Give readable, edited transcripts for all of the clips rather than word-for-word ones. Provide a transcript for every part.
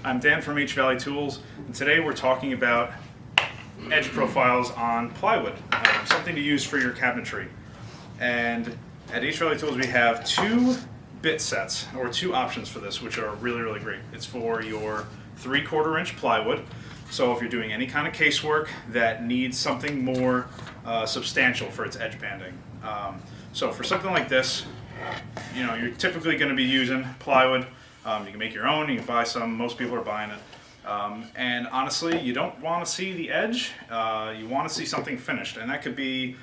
I'm Dan from HValley Tools, and today we're talking about edge profiles on plywood, something to use for your cabinetry. And at HValley Tools we have two bit sets, or two options for this, which are really great. It's for your 3/4 inch plywood, so if you're doing any kind of casework that needs something more substantial for its edge banding. So for something like this, you know, you're typically going to be using plywood. You can make your own, you can buy some, most people are buying it. And honestly, you don't want to see the edge, you want to see something finished. And that could be,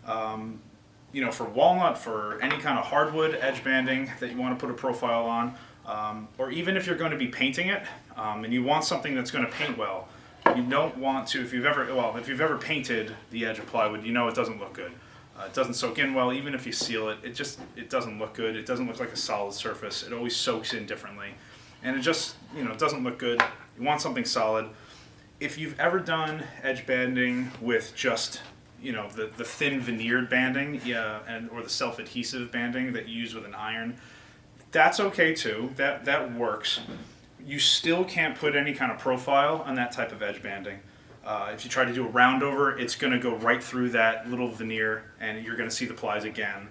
you know, for walnut, for any kind of hardwood edge banding that you want to put a profile on, or even if you're going to be painting it, and you want something that's going to paint well. You don't want to, if you've ever painted the edge of plywood, you know it doesn't look good. It doesn't soak in well. Even if you seal it, it doesn't look good. It doesn't look like a solid surface. It always soaks in differently, and it just, you know, it doesn't look good. You want something solid. If you've ever done edge banding with just, you know, the thin veneered banding, or the self-adhesive banding that you use with an iron, that's okay too. That works. You still can't put any kind of profile on that type of edge banding. If you try to do a round over, it's going to go right through that little veneer and you're going to see the plies again.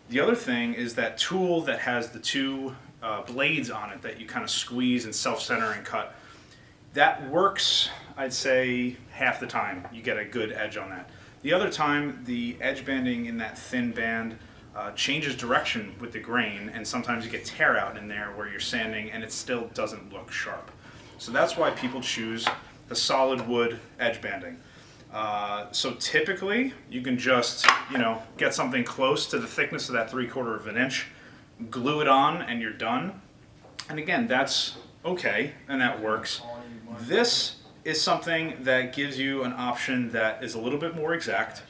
The other thing is that tool that has the two blades on it that you kind of squeeze and self-center and cut. That works, I'd say, half the time. You get a good edge on that. The other time, the edge banding in that thin band changes direction with the grain, and sometimes you get tear out in there where you're sanding and it still doesn't look sharp. So that's why people choose the solid wood edge banding. So typically you can just, you know, get something close to the thickness of that 3/4 inch, glue it on, and you're done. And again, that's okay, and that works. This is something that gives you an option that is a little bit more exact.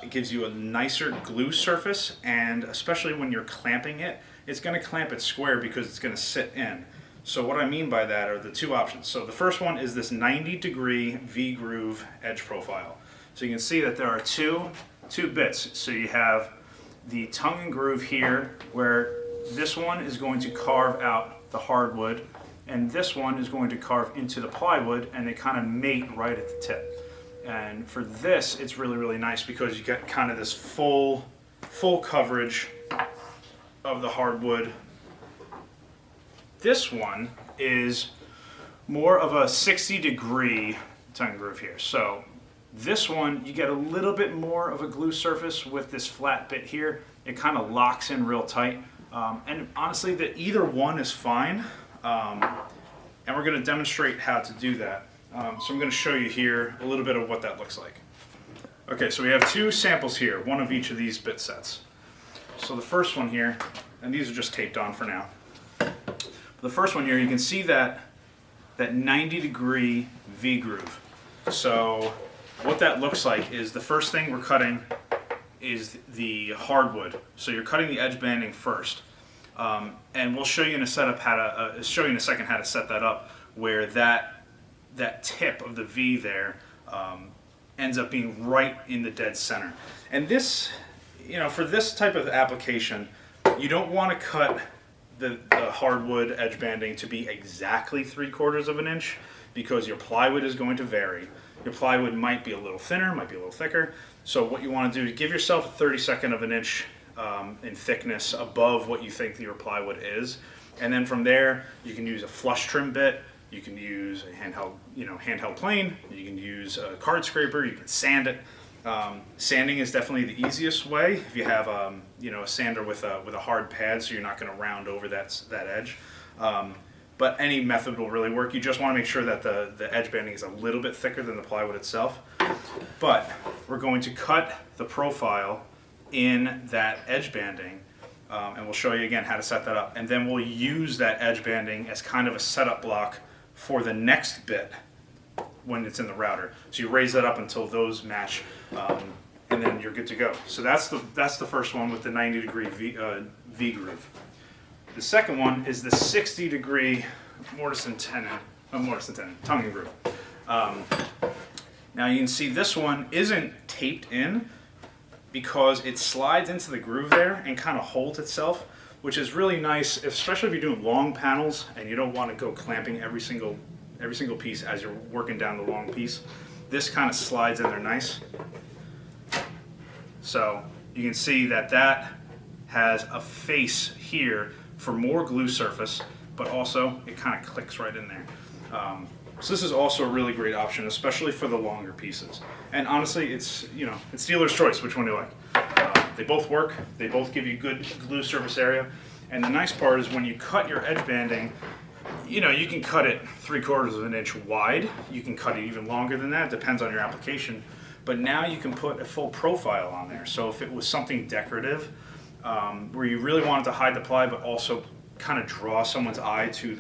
It gives you a nicer glue surface, and especially when you're clamping it, it's going to clamp it square because it's going to sit in. So what I mean by that are the two options. So the first one is this 90-degree V-groove edge profile. So you can see that there are two bits. So you have the tongue and groove here, where this one is going to carve out the hardwood, and this one is going to carve into the plywood, and they kind of mate right at the tip. And for this, it's really nice because you get kind of this full coverage of the hardwood. This one is more of a 60-degree tongue and groove here. So this one, you get a little bit more of a glue surface with this flat bit here. It kind of locks in real tight. And honestly, either one is fine. And we're going to demonstrate how to do that. So I'm going to show you here a little bit of what that looks like. Okay, so we have two samples here, one of each of these bit sets. So the first one here, and these are just taped on for now. The first one here, you can see that 90-degree V-groove. So what that looks like is the first thing we're cutting is the hardwood. So you're cutting the edge banding first. And we'll show you in a second how to set that up, where that tip of the V there ends up being right in the dead center. And this, you know, for this type of application, you don't want to cut the hardwood edge banding to be exactly 3/4 inch, because your plywood is going to vary. Your plywood might be a little thinner, might be a little thicker. So what you want to do is give yourself a 32nd of an inch in thickness above what you think your plywood is, and then from there you can use a flush trim bit. You can use a handheld plane. You can use a card scraper. You can sand it. Sanding is definitely the easiest way if you have a sander with a hard pad, so you're not going to round over that edge. But any method will really work. You just want to make sure that the edge banding is a little bit thicker than the plywood itself. But we're going to cut the profile in that edge banding, and we'll show you again how to set that up. And then we'll use that edge banding as kind of a setup block for the next bit when it's in the router. So you raise that up until those match, and then you're good to go. So that's the first one with the 90-degree V groove. The second one is the 60-degree mortise and tenon, tongue and groove. Now you can see this one isn't taped in because it slides into the groove there and kind of holds itself. which is really nice, especially if you're doing long panels and you don't want to go clamping every single piece as you're working down the long piece. This kind of slides in there nice. So you can see that that has a face here for more glue surface, but also it kind of clicks right in there. So this is also a really great option, especially for the longer pieces. And honestly, it's dealer's choice which one you like. They both work. They both give you good glue surface area. And the nice part is when you cut your edge banding, you can cut it 3/4 of an inch wide. You can cut it even longer than that. It depends on your application. But now you can put a full profile on there. So if it was something decorative, where you really wanted to hide the ply, but also kind of draw someone's eye to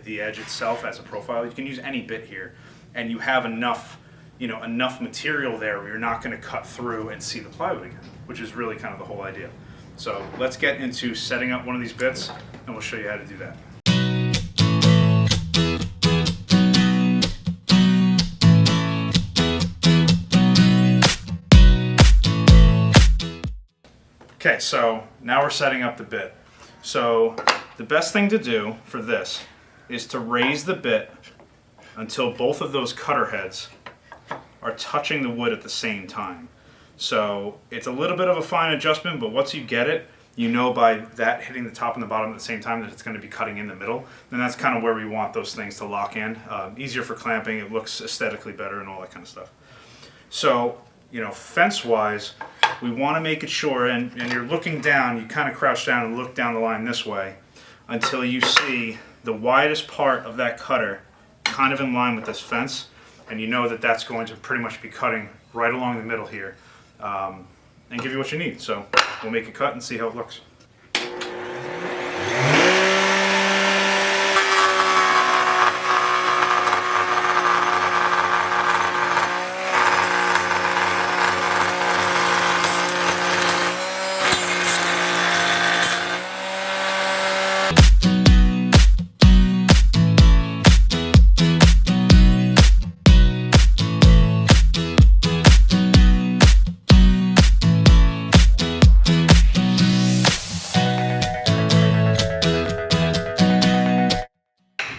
the edge itself as a profile, you can use any bit here, and you have enough material there where you're not going to cut through and see the plywood again, which is really kind of the whole idea. So let's get into setting up one of these bits, and we'll show you how to do that. Okay, so now we're setting up the bit. So the best thing to do for this is to raise the bit until both of those cutter heads are touching the wood at the same time. So it's a little bit of a fine adjustment, but once you get it, you know by that hitting the top and the bottom at the same time that it's going to be cutting in the middle. And that's kind of where we want those things to lock in. Easier for clamping, it looks aesthetically better and all that kind of stuff. So, fence-wise, we want to make it sure, and you're looking down, you kind of crouch down and look down the line this way until you see the widest part of that cutter kind of in line with this fence, and you know that that's going to pretty much be cutting right along the middle here, and give you what you need. So we'll make a cut and see how it looks.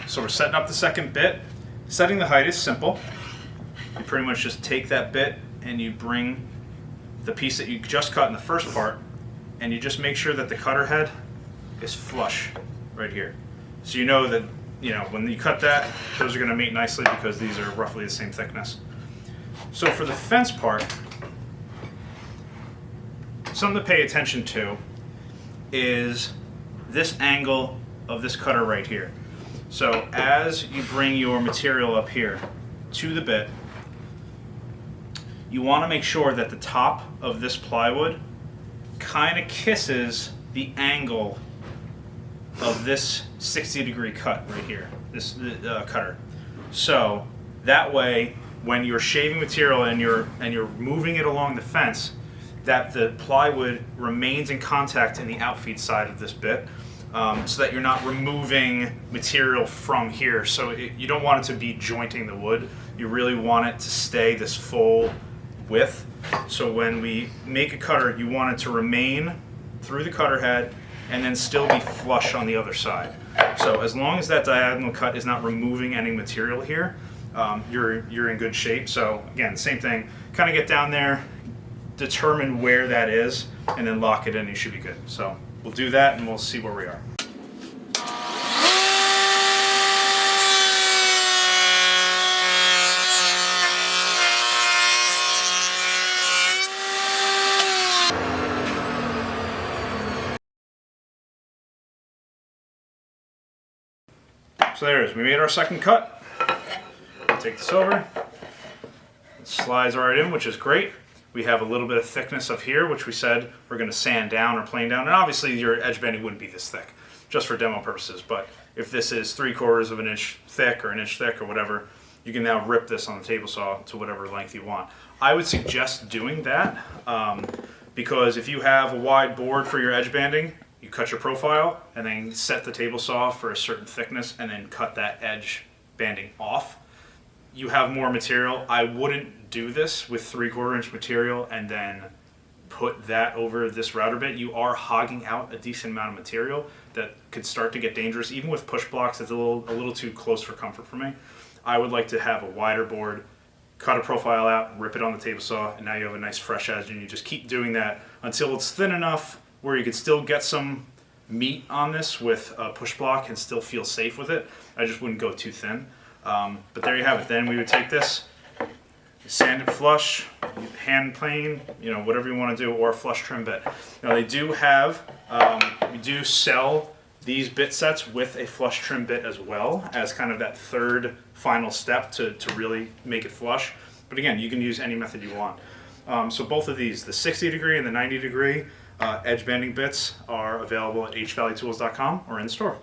So we're setting up the second bit. Setting the height is simple. You pretty much just take that bit and you bring the piece that you just cut in the first part, and you just make sure that the cutter head is flush right here. So you know that, when you cut that, those are going to mate nicely because these are roughly the same thickness. So for the fence part, something to pay attention to is this angle of this cutter right here. So as you bring your material up here to the bit, you want to make sure that the top of this plywood kind of kisses the angle of this 60-degree cut right here, this cutter. So that way, when you're shaving material and you're moving it along the fence, that the plywood remains in contact in the outfeed side of this bit. So that you're not removing material from here. So you don't want it to be jointing the wood. You really want it to stay this full width. So when we make a cutter, you want it to remain through the cutter head and then still be flush on the other side. So as long as that diagonal cut is not removing any material here, you're in good shape. So again, same thing, kind of get down there, determine where that is, and then lock it in, you should be good. So we'll do that and we'll see where we are. So there it is, we made our second cut. We'll take this over. It slides right in, which is great. We have a little bit of thickness up here, which we said we're going to sand down or plane down. And obviously your edge banding wouldn't be this thick, just for demo purposes. But if this is 3/4 of an inch thick or an inch thick or whatever, you can now rip this on the table saw to whatever length you want. I would suggest doing that because if you have a wide board for your edge banding, you cut your profile and then set the table saw for a certain thickness and then cut that edge banding off. You have more material. I wouldn't do this with 3/4 inch material and then put that over this router bit, you are hogging out a decent amount of material that could start to get dangerous. Even with push blocks, it's a little too close for comfort for me. I would like to have a wider board, cut a profile out, rip it on the table saw, and now you have a nice fresh edge, and you just keep doing that until it's thin enough where you can still get some meat on this with a push block and still feel safe with it. I just wouldn't go too thin. But there you have it. Then we would take this, sand it flush, hand plane, whatever you want to do, or a flush trim bit. Now they do have, we do sell these bit sets with a flush trim bit as well, as kind of that third final step to really make it flush. But again, you can use any method you want. So both of these, the 60 degree and the 90 degree edge banding bits, are available at HValleytools.com or in store.